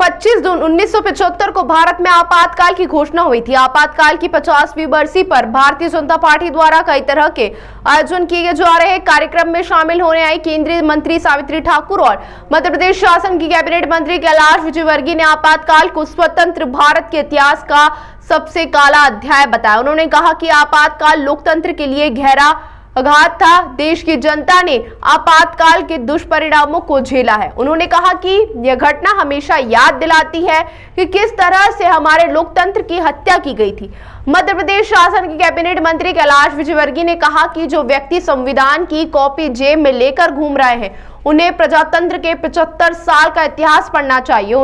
25 जून 1975 को भारत में आपातकाल की घोषणा हुई थी। आपातकाल की 50वीं बरसी पर भारतीय जनता पार्टी द्वारा कई तरह के आयोजन किए जा रहे हैं। कार्यक्रम में शामिल होने आई केंद्रीय मंत्री सावित्री ठाकुर और मध्य प्रदेश शासन की कैबिनेट मंत्री कैलाश विजयवर्गीय ने आपातकाल को स्वतंत्र भारत के इतिहास का सबसे काला अध्याय बताया। उन्होंने कहा कि आपातकाल लोकतंत्र के लिए गहरा आघात था। देश की जनता ने आपातकाल के दुष्परिणामों को झेला है। उन्होंने कहा कि यह घटना हमेशा याद दिलाती है कि किस तरह से हमारे लोकतंत्र की हत्या की गई थी। मध्य प्रदेश शासन के कैबिनेट मंत्री कैलाश विजयवर्गीय ने कहा कि जो व्यक्ति संविधान की कॉपी जेब में लेकर घूम रहे हैं, उन्हें प्रजातंत्र के 75 साल का इतिहास पढ़ना चाहिए।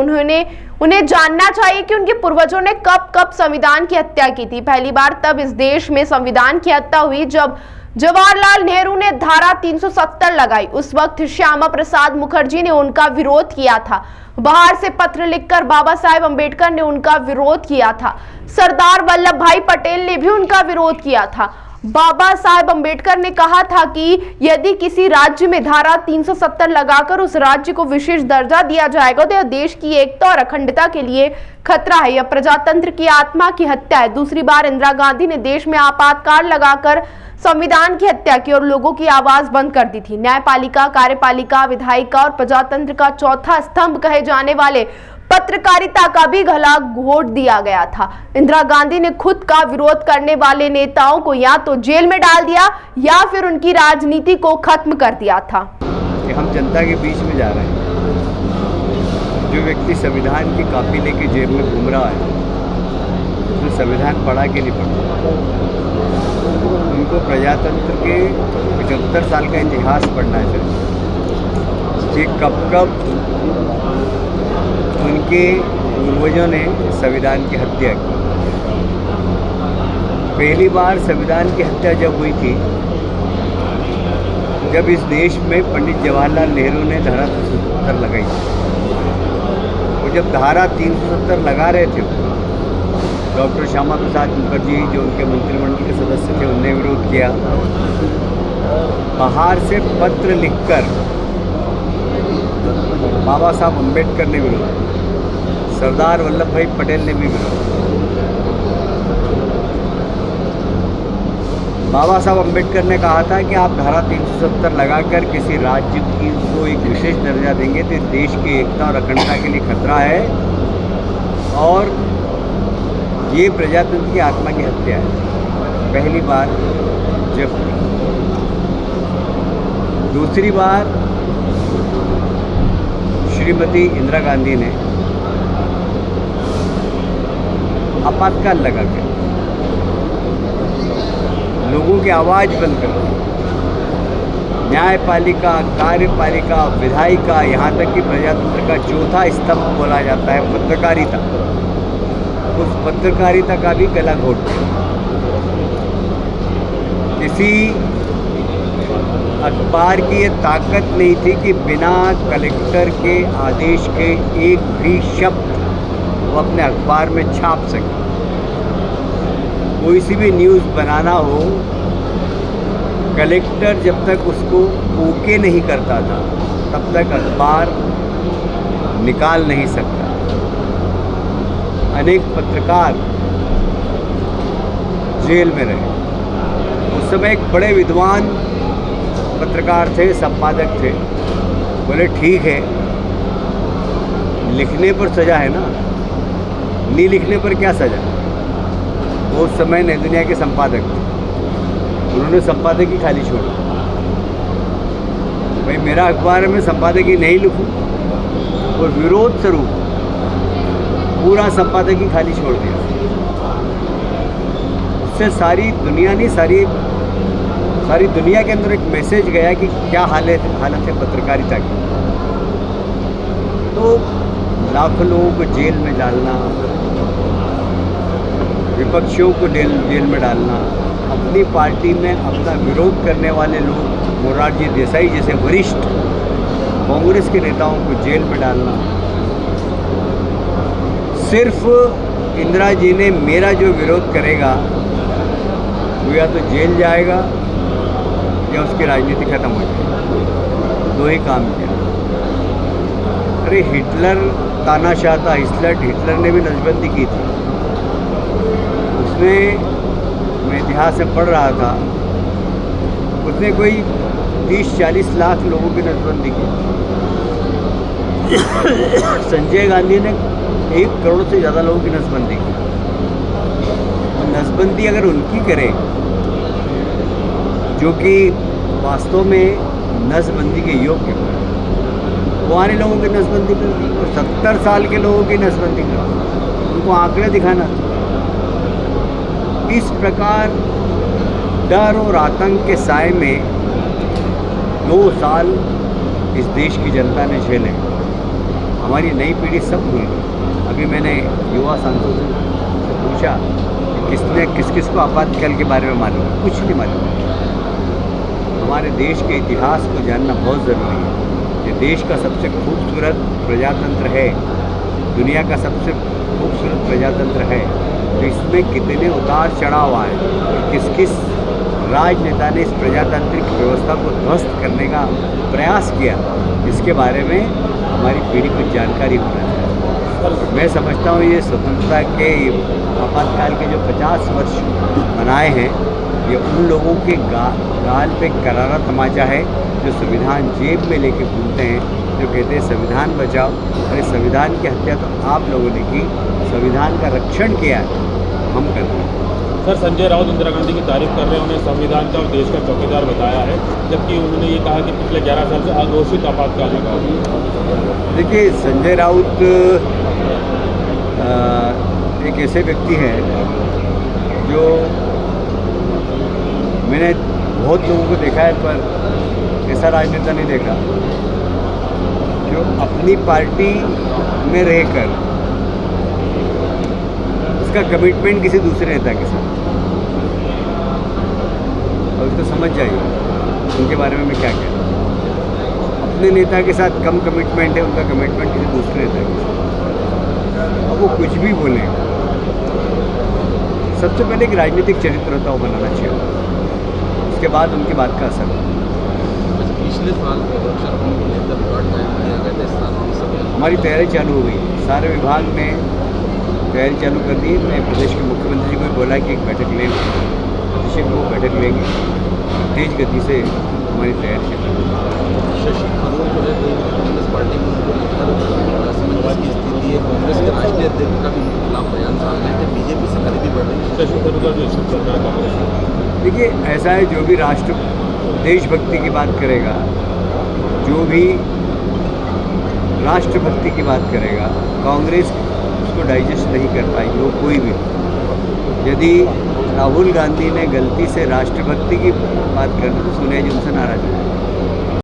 उन्हें जानना चाहिए कि उनके पूर्वजों ने कब कब संविधान की हत्या की थी। पहली बार तब इस देश में संविधान की हत्या हुई जब जवाहरलाल नेहरू ने धारा 370 लगाई। उस वक्त श्यामा प्रसाद मुखर्जी ने उनका विरोध किया था। बाहर से पत्र लिखकर बाबा साहेब अंबेडकर ने उनका विरोध किया था। सरदार वल्लभ भाई पटेल ने भी उनका विरोध किया था। बाबा साहेब अंबेडकर ने कहा था कि यदि किसी राज्य में धारा 370 लगाकर उस राज्य को विशेष दर्जा दिया जाएगा तो यह देश की एकता और अखंडता के लिए खतरा है। यह प्रजातंत्र की आत्मा की हत्या है। दूसरी बार इंदिरा गांधी ने देश में आपातकाल लगाकर संविधान की हत्या की और लोगों की आवाज बंद कर दी थी। न्यायपालिका, कार्यपालिका, विधायिका और प्रजातंत्र का चौथा स्तंभ कहे जाने वाले पत्रकारिता का भी गला घोट दिया गया था। इंदिरा गांधी ने खुद का विरोध करने वाले नेताओं को या तो जेल में डाल दिया या फिर उनकी राजनीति को खत्म कर दिया था। कि हम जनता के बीच में जा रहे हैं। जो व्यक्ति संविधान की कॉपी लेके जेब में घूम रहा है, उसने संविधान पढ़ा कि नहीं पढ़ा। उनको प्रजातंत्र के 75 साल का इतिहास पढ़ना चाहिए कि कब कब उनके पूर्वजों ने संविधान की हत्या की। पहली बार संविधान की हत्या जब हुई थी, जब इस देश में पंडित जवाहरलाल नेहरू ने धारा 370 लगाई। वो जब धारा 370 लगा रहे थे, डॉक्टर श्यामा प्रसाद मुखर्जी जो उनके मंत्रिमंडल के सदस्य थे, उनने विरोध किया। बाहर से पत्र लिखकर बाबा साहब अंबेडकर ने विरोध, सरदार वल्लभ भाई पटेल ने भी विरोध। बाबा साहब अंबेडकर ने कहा था कि आप धारा 370 लगाकर किसी राज्य की को एक विशेष दर्जा देंगे तो देश की एकता और अखंडता के लिए खतरा है और ये प्रजातंत्र की आत्मा की हत्या है। पहली बार जब दूसरी बार श्रीमती इंदिरा गांधी ने आपातकाल लगा के लोगों की आवाज़ बंद कर दी। न्यायपालिका, कार्यपालिका, विधायिका, यहाँ तक कि प्रजातंत्र का चौथा स्तंभ बोला जाता है पत्रकारिता, उस पत्रकारिता का भी गला घोट दिया। किसी अखबार की ये ताकत नहीं थी कि बिना कलेक्टर के आदेश के एक भी शब्द वो अपने अखबार में छाप सके। कोई सी भी न्यूज़ बनाना हो, कलेक्टर जब तक उसको ओके नहीं करता था तब तक अखबार निकाल नहीं सकता। अनेक पत्रकार जेल में रहे। उस समय एक बड़े विद्वान पत्रकार थे, संपादक थे। बोले ठीक है, लिखने पर सज़ा है ना, नहीं लिखने पर क्या सज़ा। वो उस समय नई दुनिया के संपादक थे। उन्होंने संपादकी खाली छोड़ी। भाई मेरा अखबार में संपादकी नहीं लिखूं और विरोध स्वरूप पूरा संपादकी खाली छोड़ दिया। उससे सारी दुनिया नहीं, सारी दुनिया के अंदर एक मैसेज गया कि क्या हालत है पत्रकारिता की। तो लाखों लोगों को जेल में डालना, विपक्षियों को जेल में डालना, अपनी पार्टी में अपना विरोध करने वाले लोग, मोरारजी देसाई जैसे वरिष्ठ कांग्रेस के नेताओं को जेल में डालना। सिर्फ इंदिरा जी ने मेरा जो विरोध करेगा वो या तो जेल जाएगा या उसकी राजनीति खत्म हो जाएगी। दो ही काम किया। अरे हिटलर तानाशाह था, हिटलर ने भी नसबंदी की थी। उसने, मैं इतिहास में पढ़ रहा था, उसने कोई 30-40 लाख लोगों की नसबंदी की। संजय गांधी ने 1 करोड़ से ज़्यादा लोगों की नसबंदी की। और नसबंदी अगर उनकी करे जो कि वास्तव में नसबंदी के योग्य हो, वो आने लोगों की नसबंदी कर दी और 70 साल के लोगों की नसबंदी कर दी। उनको आंकड़े दिखाना था। इस प्रकार डर और आतंक के साए में 2 साल इस देश की जनता ने झेले। हमारी नई पीढ़ी सब भूल गई। अभी मैंने युवा सांसदों से पूछा कि किस किस को आपातकाल के बारे में मालूम है? कुछ नहीं मालूम। हमारे देश के इतिहास को जानना बहुत ज़रूरी है। ये देश का सबसे खूबसूरत प्रजातंत्र है, दुनिया का सबसे खूबसूरत प्रजातंत्र है। तो इसमें कितने उतार चढ़ाव आए और किस किस राजनेता ने इस प्रजातांत्रिक व्यवस्था को ध्वस्त करने का प्रयास किया, इसके बारे में हमारी पीढ़ी को जानकारी होना चाहिए। मैं समझता हूँ ये स्वतंत्रता के आपातकाल के जो 50 वर्ष मनाए हैं, ये उन लोगों के गाल पे करारा तमाचा है जो संविधान जेब में लेके घूमते हैं, जो कहते हैं संविधान बचाओ। अरे संविधान की हत्या तो आप लोगों ने की, संविधान का रक्षण किया है, हम कर रहे हैं। सर, संजय राउत इंदिरा गांधी की तारीफ कर रहे हैं, उन्हें संविधान का और देश का चौकीदार बताया है, जबकि उन्होंने ये कहा कि पिछले 11 साल से अघोषित आपातकाल लगा। देखिए, संजय राउत एक ऐसे व्यक्ति हैं जो मैंने बहुत लोगों को देखा है, पर ऐसा राजनेता नहीं देखा जो अपनी पार्टी में रहकर उसका कमिटमेंट किसी दूसरे नेता के साथ, और उसको समझ जाइए उनके बारे में मैं क्या कह रहा हूँ। अपने नेता के साथ कम कमिटमेंट है, उनका कमिटमेंट किसी दूसरे नेता के साथ। अब वो कुछ भी बोले, सबसे पहले एक राजनीतिक चरित्र होता है, वो बनाना चाहिए, उसके बाद उनकी बात का असर। पिछले साल हमारी तैयारी चालू हो गई, सारे विभाग ने तैयारी चालू कर दी। मैं प्रदेश के मुख्यमंत्री को बोला कि एक बैठक लें, निश्चित वो बैठक लेंगे, तेज गति से हमारी तैयारी चल रही है। शशि थरूर जो है कांग्रेस पार्टी में समाजवाद की स्थिति है, कांग्रेस के राष्ट्रीय अध्यक्ष का भी खिलाफ बयान सामने है कि बीजेपी से करीबी बढ़ रही है। शशि थरूर का जो इश्यू चल रहा है कांग्रेस। देखिए, ऐसा है, जो भी राष्ट्र देशभक्ति की बात करेगा, जो भी राष्ट्रभक्ति की बात करेगा, कांग्रेस उसको डाइजेस्ट नहीं कर पाएगी, वो कोई भी। यदि राहुल गांधी ने गलती से राष्ट्रभक्ति की बात कर दी तो सोनिया जी उनसे नाराज है।